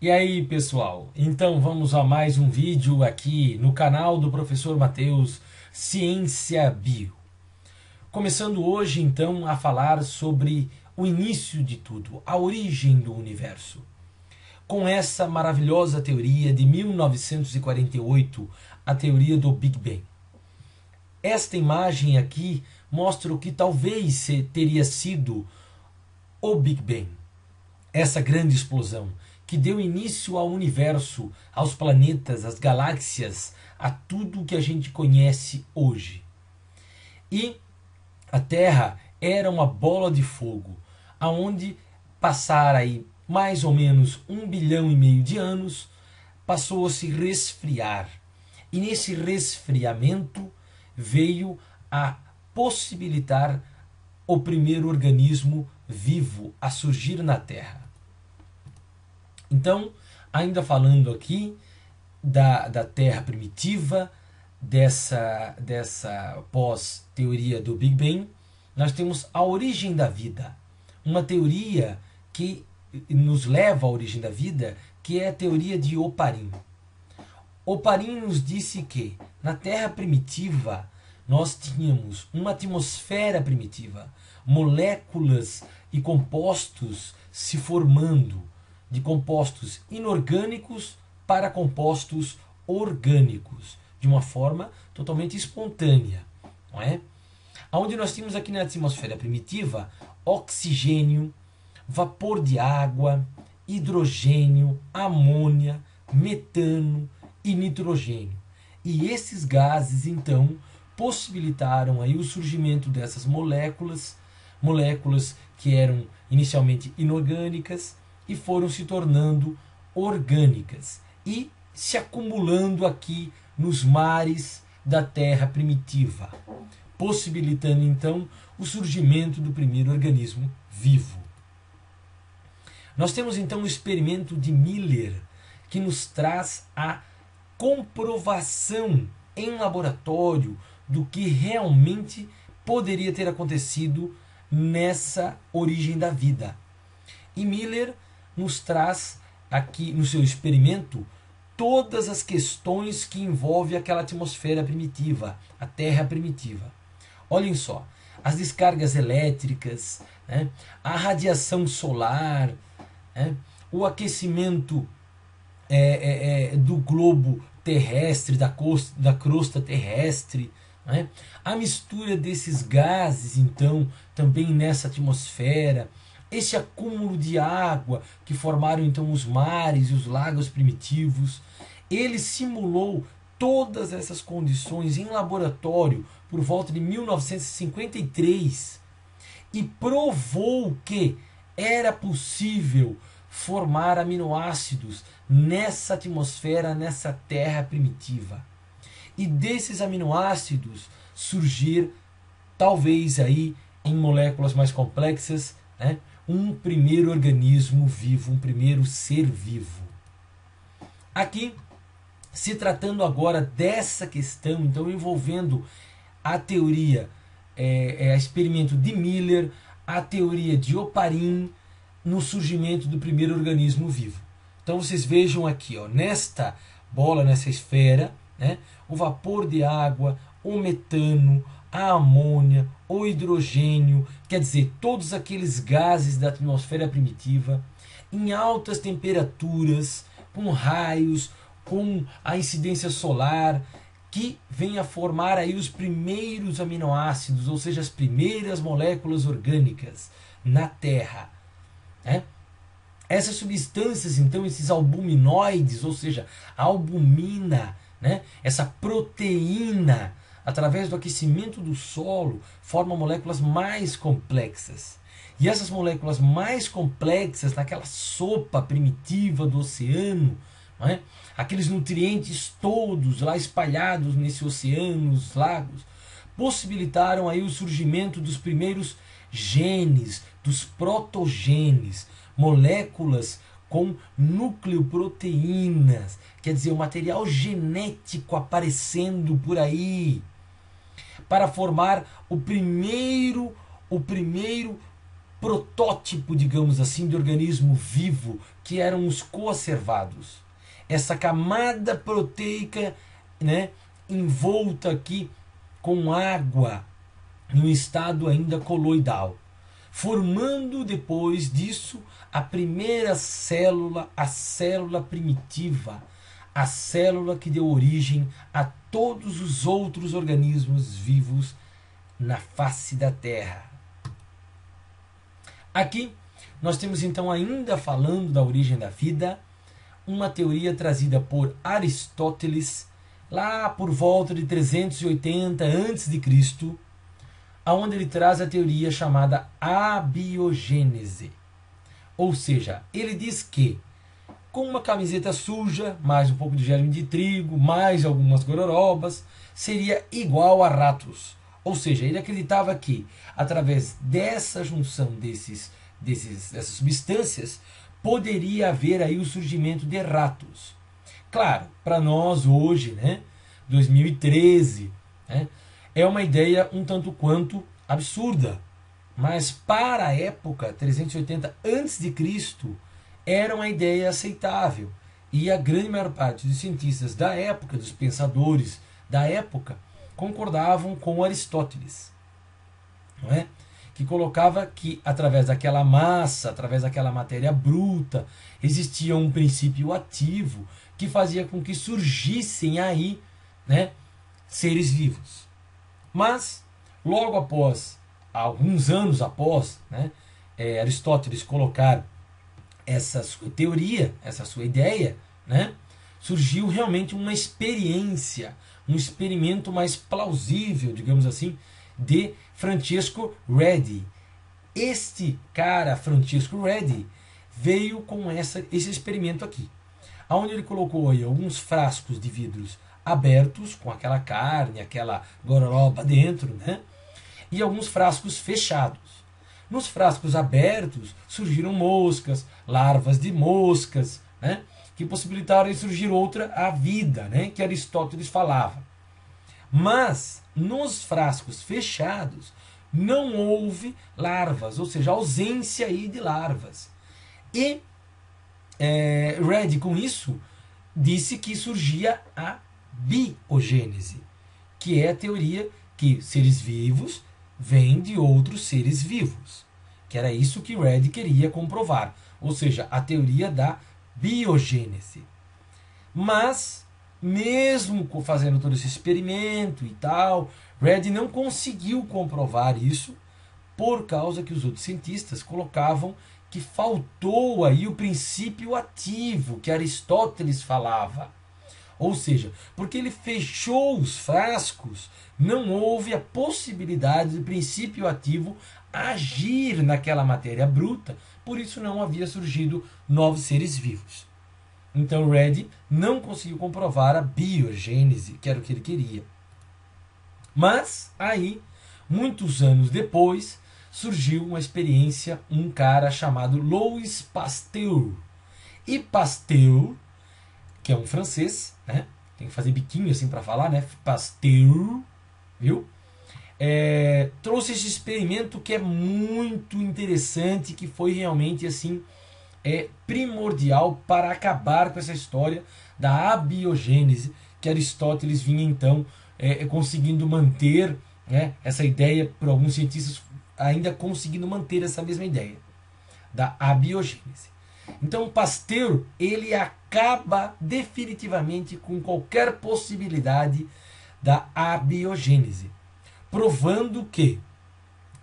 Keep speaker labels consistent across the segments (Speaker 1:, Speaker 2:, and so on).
Speaker 1: E aí, pessoal? Então vamos a mais um vídeo aqui no canal do Professor Matheus Ciência Bio. Começando hoje então a falar sobre o início de tudo, a origem do universo. Com essa maravilhosa teoria de 1948, a teoria do Big Bang. Esta imagem aqui mostra o que talvez teria sido o Big Bang. Essa grande explosão que deu início ao universo, aos planetas, às galáxias, a tudo que a gente conhece hoje. E a Terra era uma bola de fogo, aonde passar aí mais ou menos 1,5 bilhão de anos, passou a se resfriar. E nesse resfriamento veio a possibilitar o primeiro organismo vivo a surgir na Terra. Então, ainda falando aqui da Terra primitiva, dessa pós-teoria do Big Bang, nós temos a origem da vida. Uma teoria que nos leva à origem da vida, que é a teoria de Oparin. Oparin nos disse que na Terra primitiva nós tínhamos uma atmosfera primitiva, moléculas e compostos se formando, de compostos inorgânicos para compostos orgânicos, de uma forma totalmente espontânea, não é? Onde nós tínhamos aqui na atmosfera primitiva oxigênio, vapor de água, hidrogênio, amônia, metano e nitrogênio. E esses gases, então, possibilitaram aí o surgimento dessas moléculas que eram inicialmente inorgânicas e foram se tornando orgânicas e se acumulando aqui nos mares da Terra primitiva, possibilitando então o surgimento do primeiro organismo vivo. Nós temos então o experimento de Miller, que nos traz a comprovação em laboratório do que realmente poderia ter acontecido nessa origem da vida. E Miller nos traz aqui no seu experimento todas as questões que envolvem aquela atmosfera primitiva, a Terra primitiva. Olhem só, as descargas elétricas, né, a radiação solar, né, o aquecimento do globo terrestre, da crosta terrestre, né, a mistura desses gases, então, também nessa atmosfera, esse acúmulo de água que formaram então os mares e os lagos primitivos. Ele simulou todas essas condições em laboratório por volta de 1953 e provou que era possível formar aminoácidos nessa atmosfera, nessa Terra primitiva. E desses aminoácidos surgir, talvez aí em moléculas mais complexas, né, um primeiro organismo vivo, um primeiro ser vivo. Aqui, se tratando agora dessa questão, então envolvendo a teoria, a experimento de Miller, a teoria de Oparin, no surgimento do primeiro organismo vivo. Então vocês vejam aqui, ó, nesta bola, nessa esfera, né, o vapor de água, o metano, a amônia, o hidrogênio, quer dizer, todos aqueles gases da atmosfera primitiva, em altas temperaturas, com raios, com a incidência solar, que vem a formar aí os primeiros aminoácidos, ou seja, as primeiras moléculas orgânicas na Terra, né? Essas substâncias, então, esses albuminoides, ou seja, a albumina, né? Essa proteína, através do aquecimento do solo, formam moléculas mais complexas. E essas moléculas mais complexas, naquela sopa primitiva do oceano, não é? Aqueles nutrientes todos lá espalhados nesse oceano, nos lagos, possibilitaram aí o surgimento dos primeiros genes, dos protogenes, moléculas com nucleoproteínas, quer dizer, o material genético aparecendo por aí, para formar o primeiro protótipo, digamos assim, de organismo vivo, que eram os coacervados. Essa camada proteica, né, envolta aqui com água, em um estado ainda coloidal, formando depois disso a primeira célula, a célula primitiva, a célula que deu origem a todos os outros organismos vivos na face da Terra. Aqui nós temos então, ainda falando da origem da vida, uma teoria trazida por Aristóteles lá por volta de 380 a.C., aonde ele traz a teoria chamada abiogênese. Ou seja, ele diz que com uma camiseta suja, mais um pouco de germe de trigo, mais algumas gororobas, seria igual a ratos. Ou seja, ele acreditava que, através dessa junção dessas substâncias, poderia haver aí o surgimento de ratos. Claro, para nós hoje, né, 2013, né, é uma ideia um tanto quanto absurda. Mas para a época, 380 a.C., era uma ideia aceitável. E a grande maior parte dos cientistas da época, dos pensadores da época, concordavam com Aristóteles, não é? Que colocava que através daquela massa, através daquela matéria bruta, existia um princípio ativo que fazia com que surgissem aí, né, seres vivos. Mas, logo após, alguns anos após, né, Aristóteles colocar essa sua teoria, essa sua ideia, né, surgiu realmente uma experiência, um experimento mais plausível, digamos assim, de Francesco Redi. Este cara, Francesco Redi, veio com esse experimento aqui, onde ele colocou aí alguns frascos de vidros abertos, com aquela carne, aquela gororoba dentro, né, e alguns frascos fechados. Nos frascos abertos surgiram moscas, larvas de moscas, né, que possibilitaram surgir a vida, né, que Aristóteles falava. Mas nos frascos fechados não houve larvas, ou seja, ausência aí de larvas. E Redi, com isso, disse que surgia a biogênese, que é a teoria que seres vivos vêm de outros seres vivos. Que era isso que Redi queria comprovar, ou seja, a teoria da biogênese. Mas, mesmo fazendo todo esse experimento e tal, Redi não conseguiu comprovar isso, por causa que os outros cientistas colocavam que faltou aí o princípio ativo que Aristóteles falava. Ou seja, porque ele fechou os frascos, não houve a possibilidade do princípio ativo agir naquela matéria bruta, por isso não havia surgido novos seres vivos. Então Redi não conseguiu comprovar a biogênese, que era o que ele queria. Mas aí, muitos anos depois, surgiu uma experiência, um cara chamado Louis Pasteur. E Pasteur, que é um francês, né? Tem que fazer biquinho assim para falar, né? Pasteur, viu? Trouxe esse experimento que é muito interessante, que foi realmente assim primordial para acabar com essa história da abiogênese que Aristóteles vinha então conseguindo manter, né, essa ideia, por alguns cientistas ainda conseguindo manter essa mesma ideia da abiogênese. Então Pasteur, ele acaba definitivamente com qualquer possibilidade da abiogênese, provando que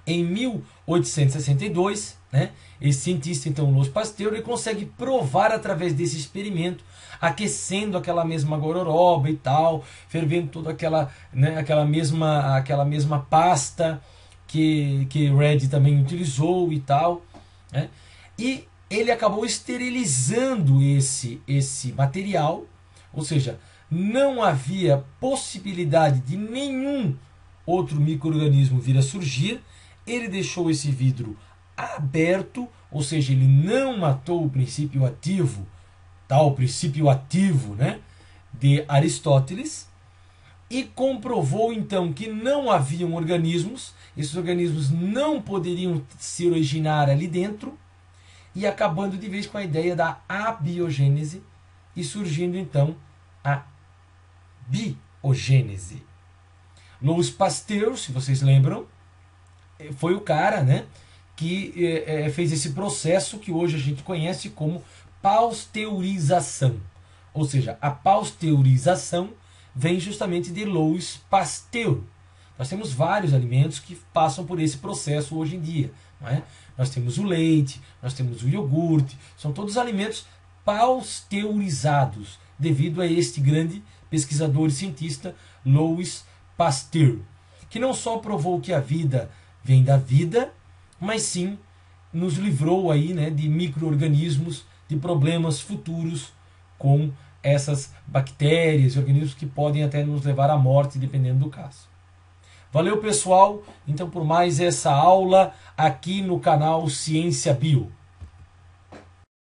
Speaker 1: em 1862, né, esse cientista, então, Louis Pasteur, ele consegue provar através desse experimento, aquecendo aquela mesma gororoba e tal, fervendo toda aquela, né, aquela mesma pasta que Redi também utilizou e tal, né, e ele acabou esterilizando esse material, ou seja, não havia possibilidade de nenhum outro micro-organismo vir a surgir. Ele deixou esse vidro aberto, ou seja, ele não matou o princípio ativo, tal princípio ativo, né, de Aristóteles, e comprovou então que não haviam organismos, esses organismos não poderiam se originar ali dentro, e acabando de vez com a ideia da abiogênese e surgindo então a biogênese. Louis Pasteur, se vocês lembram, foi o cara, né, que fez esse processo que hoje a gente conhece como pasteurização. Ou seja, a pasteurização vem justamente de Louis Pasteur. Nós temos vários alimentos que passam por esse processo hoje em dia. Não é? Nós temos o leite, nós temos o iogurte, são todos alimentos pasteurizados, devido a este grande pesquisador e cientista Louis Pasteur, que não só provou que a vida vem da vida, mas sim nos livrou aí, né, de micro-organismos, de problemas futuros com essas bactérias e organismos que podem até nos levar à morte, dependendo do caso. Valeu, pessoal, então por mais essa aula aqui no canal Ciência Bio.